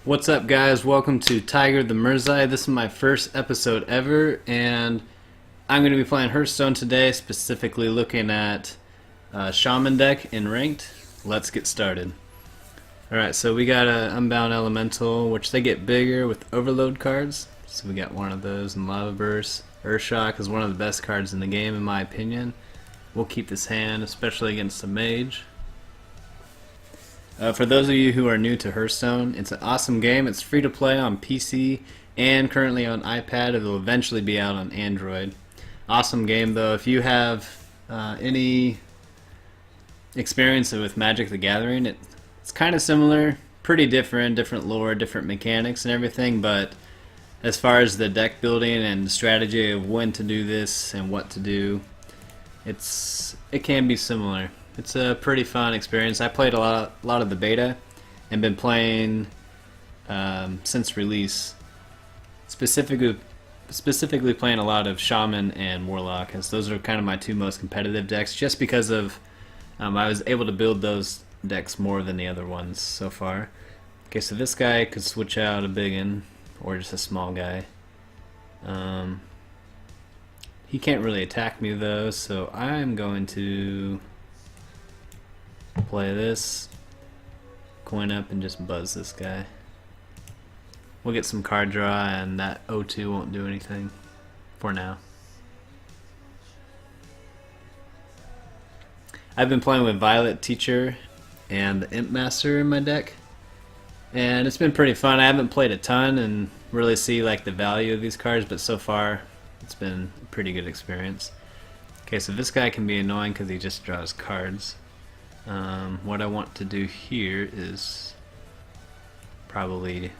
What's up, guys? Welcome to Tiger the Mirzai. This is my first episode ever, and I'm going to be playing Hearthstone today, specifically looking at Shaman deck in Ranked. Let's get started. Alright, so we got an Unbound Elemental, which they get bigger with Overload cards. So we got one of those in Lava Burst. Earthshock is one of the best cards in the game, in my opinion. We'll keep this hand, especially against the Mage. For those of you who are new to Hearthstone, it's an awesome game. It's free to play on PC and currently on iPad. It will eventually be out on Android. Awesome game, though. If you have any experience with Magic the Gathering, it's kind of similar, pretty different lore, different mechanics and everything, but as far as the deck building and the strategy of when to do this and what to do, it can be similar. It's a pretty fun experience. I played a lot of the beta and been playing since release. Specifically playing a lot of Shaman and Warlock, as those are kind of my two most competitive decks, just because of I was able to build those decks more than the other ones so far. Okay, so this guy could switch out a big one or just a small guy. He can't really attack me though, so I'm going to play this, coin up, and just buzz this guy. We'll get some card draw, and that O2 won't do anything for now. I've been playing with Violet Teacher and the Imp Master in my deck, and it's been pretty fun. I haven't played a ton and really see like the value of these cards, but so far it's been a pretty good experience. Okay, so this guy can be annoying because he just draws cards. What I want to do here is probably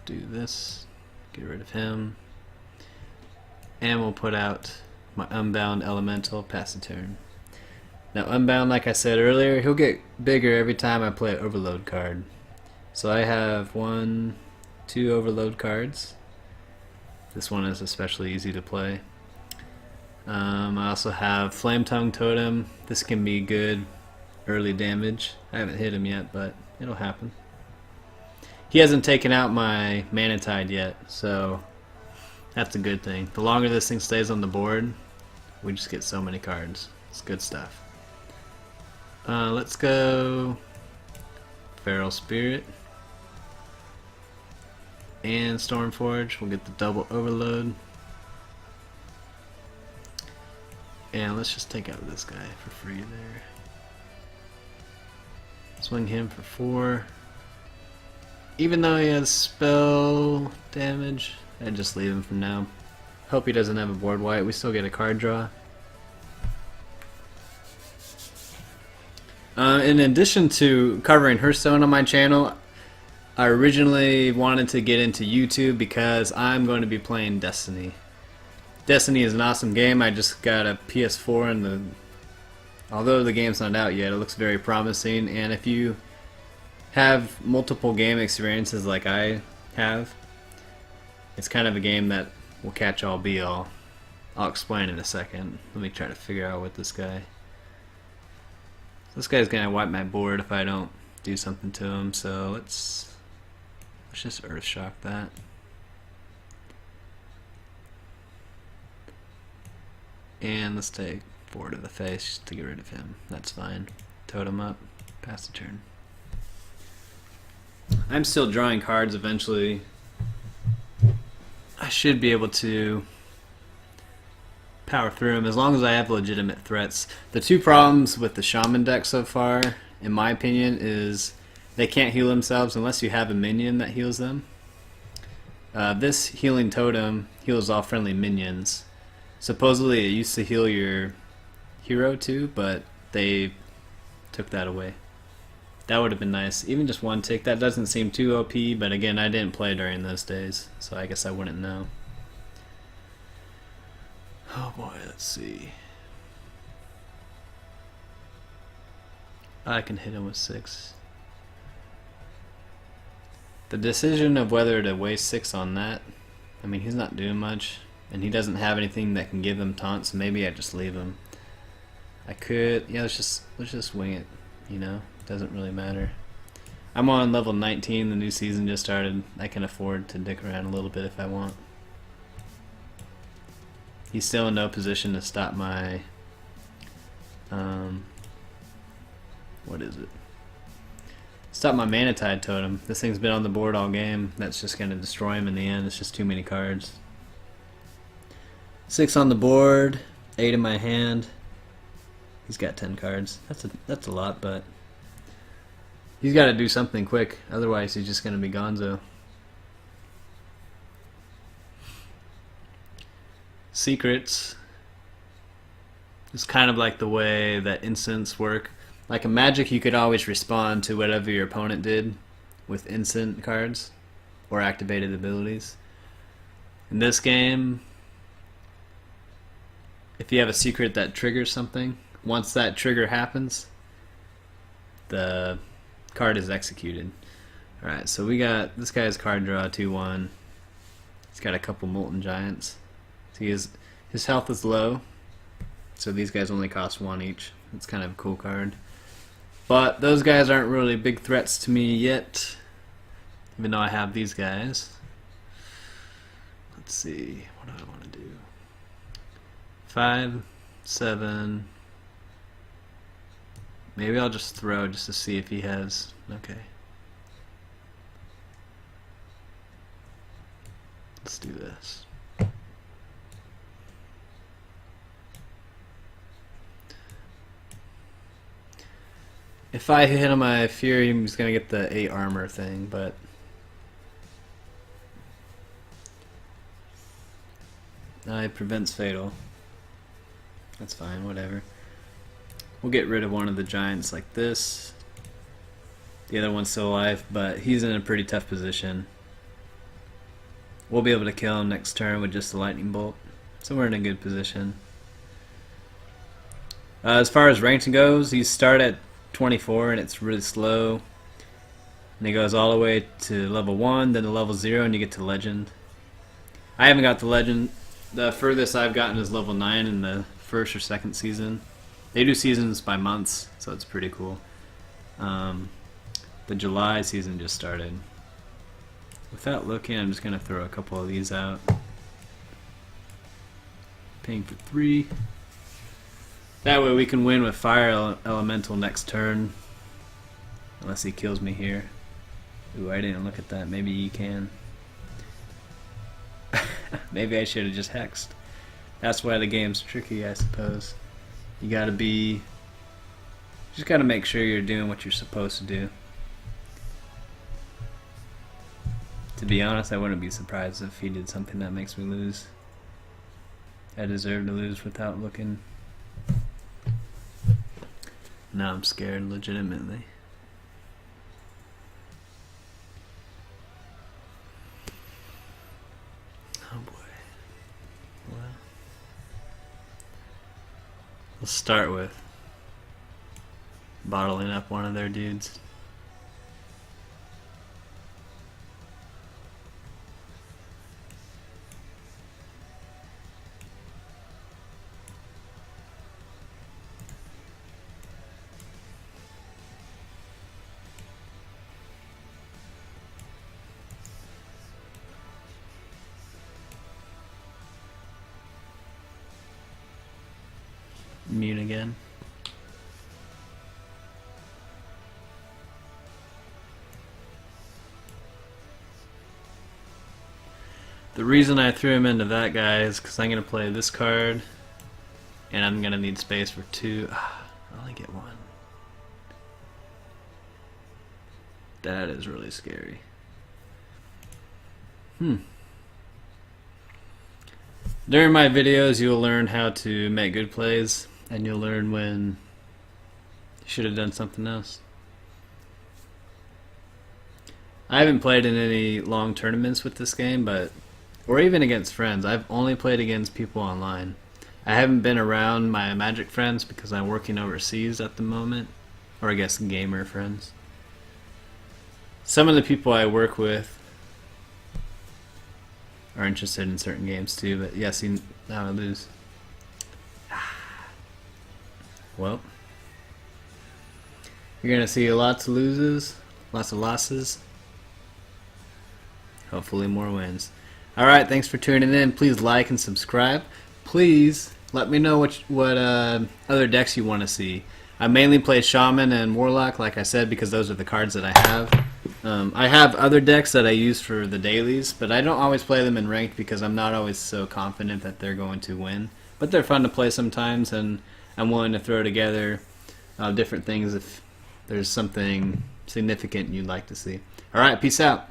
do this, get rid of him, and we'll put out my Unbound Elemental, pass the turn. Now Unbound, like I said earlier, he'll get bigger every time I play an Overload card. So I have 2 Overload cards. This one is especially easy to play. I also have Flame Tongue Totem. This can be good early damage. I haven't hit him yet, but it'll happen. He hasn't taken out my Mana Tide yet, so that's a good thing. The longer this thing stays on the board, we just get so many cards. It's good stuff. Let's go Feral Spirit and Stormforge. We'll get the double Overload. And let's just take out this guy for free there. Swing him for 4. Even though he has spell damage, I'd just leave him for now. Hope he doesn't have a board wipe. We still get a card draw. In addition to covering Hearthstone on my channel, I originally wanted to get into YouTube because I'm going to be playing Destiny. Destiny is an awesome game. I just got a PS4, and although the game's not out yet, it looks very promising. And if you have multiple game experiences like I have, it's kind of a game that will catch all be all. I'll explain in a second. Let me try to figure out what this guy. This guy's gonna wipe my board if I don't do something to him. So let's just Earthshock that. And let's take 4 to the face just to get rid of him. That's fine. Totem up, pass the turn. I'm still drawing cards eventually. I should be able to power through them as long as I have legitimate threats. The 2 problems with the Shaman deck so far, in my opinion, is they can't heal themselves unless you have a minion that heals them. This healing totem heals all friendly minions. Supposedly it used to heal your hero too, but they took that away. That would have been nice. Even just 1 tick, that doesn't seem too OP, but again, I didn't play during those days, so I guess I wouldn't know. Oh boy, let's see. I can hit him with 6. The decision of whether to waste 6 on that, I mean, he's not doing much. And he doesn't have anything that can give him taunts, so maybe I just leave him. I could, yeah, let's just wing it, you know, doesn't really matter. I'm on level 19, the new season just started. I can afford to dick around a little bit if I want. He's still in no position to stop my what is it? Stop my Manatide Totem. This thing's been on the board all game. That's just going to destroy him in the end. It's just too many cards. 6 on the board, 8 in my hand. He's got 10 cards. That's a lot, but he's got to do something quick. Otherwise, he's just going to be gonzo. Secrets is kind of like the way that instants work. Like in Magic, you could always respond to whatever your opponent did with instant cards or activated abilities. In this game, if you have a secret that triggers something, once that trigger happens, the card is executed. Alright, so we got this guy's card draw 2-1. He's got a couple Molten Giants. So his health is low, so these guys only cost 1 each. It's kind of a cool card. But those guys aren't really big threats to me yet, even though I have these guys. Let's see, what do I want to do? 5, 7. Maybe I'll just throw just to see if he has. Okay. Let's do this. If I hit on my Fury, he's gonna get the 8 armor thing, but it prevents fatal. That's fine, whatever. We'll get rid of one of the giants like this. The other one's still alive, but he's in a pretty tough position. We'll be able to kill him next turn with just the lightning bolt, so we're in a good position. As far as ranking goes, you start at 24 and it's really slow, and it goes all the way to level 1, then to level 0, and you get to legend. I haven't got the legend. The furthest I've gotten is level 9 in the first or second season. They do seasons by months, so it's pretty cool. The July season just started. Without looking, I'm just going to throw a couple of these out. Paying for 3. That way we can win with Fire Elemental next turn. Unless he kills me here. Ooh, I didn't look at that. Maybe you can. Maybe I should have just hexed. That's why the game's tricky, I suppose. You gotta be... just gotta make sure you're doing what you're supposed to do. To be honest, I wouldn't be surprised if he did something that makes me lose. I deserve to lose without looking. Now I'm scared, legitimately. Oh boy. Well, we'll start with bottling up one of their dudes. Immune again. The reason I threw him into that guy is because I'm going to play this card, and I'm going to need space for 2. I only get 1. That is really scary. During my videos, you'll learn how to make good plays, and you'll learn when you should have done something else. I haven't played in any long tournaments with this game, or even against friends. I've only played against people online. I haven't been around my Magic friends because I'm working overseas at the moment, or I guess gamer friends. Some of the people I work with are interested in certain games too, but yeah, see, now I lose. Well, you're gonna see lots of loses, Lots of losses. Hopefully more wins. Alright, thanks for tuning in. Please like and subscribe. Please let me know what other decks you want to see. I mainly play Shaman and Warlock, like I said, because those are the cards that I have. I have other decks that I use for the dailies, but I don't always play them in ranked because I'm not always so confident that they're going to win. But they're fun to play sometimes, and I'm willing to throw together different things if there's something significant you'd like to see. Alright, peace out.